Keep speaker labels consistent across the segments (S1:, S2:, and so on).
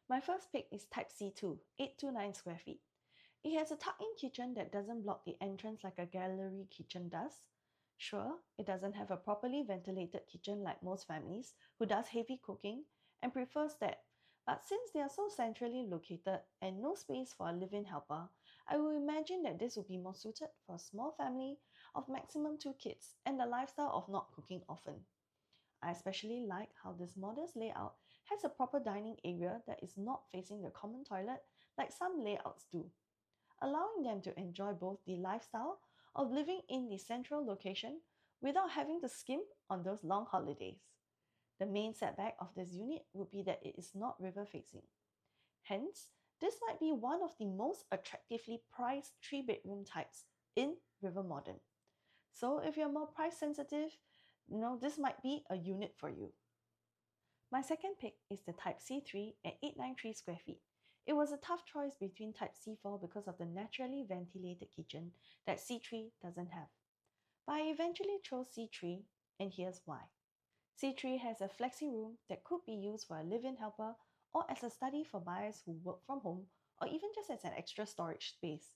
S1: My first pick is Type C2, 829 square feet. It has a tuck-in kitchen that doesn't block the entrance like a gallery kitchen does. Sure, it doesn't have a properly ventilated kitchen like most families who does heavy cooking and prefers that. But since they are so centrally located and no space for a live-in helper, I will imagine that this will be more suited for a small family of maximum 2 kids and the lifestyle of not cooking often. I especially like how this modest layout has a proper dining area that is not facing the common toilet like some layouts do, allowing them to enjoy both the lifestyle of living in the central location without having to skimp on those long holidays. The main setback of this unit would be that it is not river facing. Hence, this might be one of the most attractively priced 3-bedroom types in River Modern. So if you're more price sensitive, this might be a unit for you. My second pick is the Type C3 at 893 square feet. It was a tough choice between Type C4 because of the naturally ventilated kitchen that C3 doesn't have. But I eventually chose C3, and here's why. C3 has a flexi room that could be used for a live-in helper or as a study for buyers who work from home or even just as an extra storage space.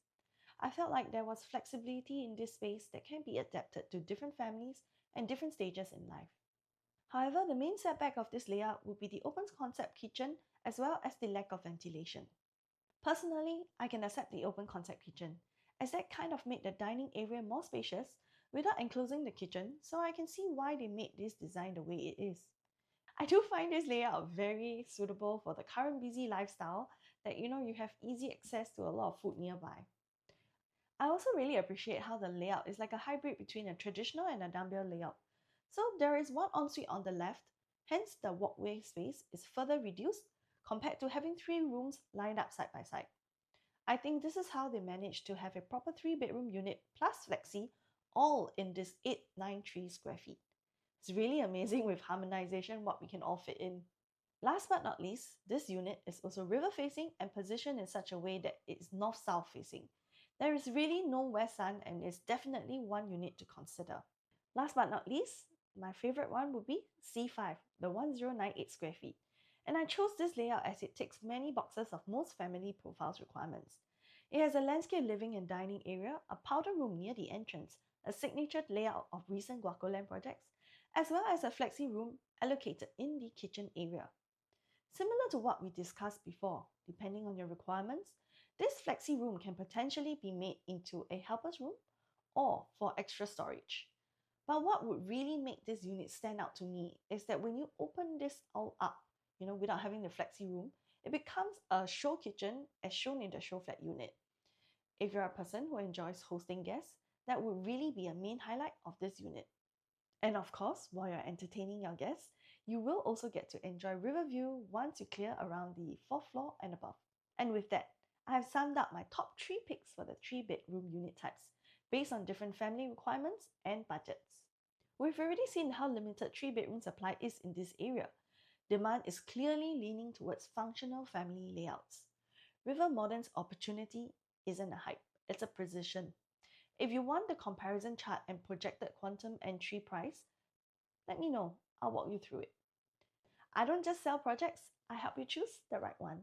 S1: I felt like there was flexibility in this space that can be adapted to different families and different stages in life. However, the main setback of this layout would be the open concept kitchen as well as the lack of ventilation. Personally, I can accept the open concept kitchen, as that kind of made the dining area more spacious without enclosing the kitchen, so I can see why they made this design the way it is. I do find this layout very suitable for the current busy lifestyle that you have easy access to a lot of food nearby. I also really appreciate how the layout is like a hybrid between a traditional and a dumbbell layout. So there is one ensuite on the left, hence the walkway space is further reduced compared to having 3 rooms lined up side by side. I think this is how they managed to have a proper 3-bedroom unit plus flexi all in this 893 square feet. It's really amazing with harmonization what we can all fit in. Last but not least, this unit is also river facing and positioned in such a way that it's north-south facing. There is really no west sun and is definitely one unit to consider. Last but not least, my favorite one would be C5, the 1098 square feet. And I chose this layout as it ticks many boxes of most family profiles requirements. It has a landscape living and dining area, a powder room near the entrance, a signature layout of recent Guacoland projects, as well as a flexi room allocated in the kitchen area. Similar to what we discussed before, depending on your requirements, this flexi room can potentially be made into a helper's room or for extra storage. But what would really make this unit stand out to me is that when you open this all up, without having the flexi room, it becomes a show kitchen as shown in the SHOWFLAT unit. If you're a person who enjoys hosting guests, that would really be a main highlight of this unit. And of course, while you're entertaining your guests, you will also get to enjoy river view once you clear around the 4th floor and above. And with that, I have summed up my top 3 picks for the 3-bedroom unit types, based on different family requirements and budgets. We've already seen how limited 3-bedroom supply is in this area. Demand is clearly leaning towards functional family layouts. River Modern's opportunity isn't a hype, it's a precision. If you want the comparison chart and projected quantum entry price, let me know. I'll walk you through it. I don't just sell projects, I help you choose the right one.